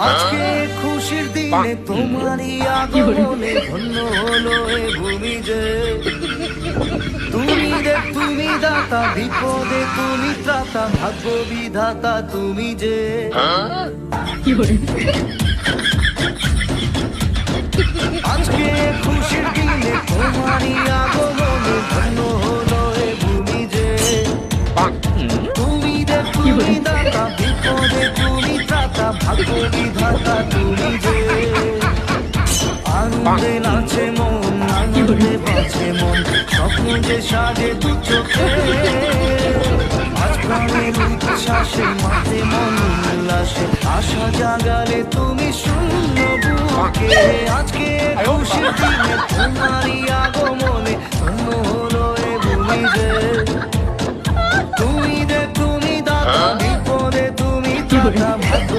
আজকে খুশির দিনে তোমারই আগমনে ধন্য হলো এ ভূমি যে। তুমি দেব তুমি দাতা, বিপদে তুমি ত্রাতা, ভাগ্য বিধাতা তুমি যে। আজকে খুশির দিনে তোমারই আগমনে ধন্য হলো এ ভূমি যে। তুমি দেব তুমি দাতা, বিপদে তুমি ত্রাতা, ভাগ্য বিধাতা তুমি যে। আনন্দে নাচে মন, আনন্দে বাঁচে মন, স্বপ্ন যে সাজে দু চোখে। আজ প্রাণের উচ্ছ্বাসে মাতে মন উল্লাসে, আশা জাগালে তুমি শূন্য বুকে। আজকে খুশির দিনে তোমারই আগমনে ধন্য হলো এ ভূমি যে। তুমি দে তুমি দাতা, বিপদে তুমি ত্রাতা, ভাগ্য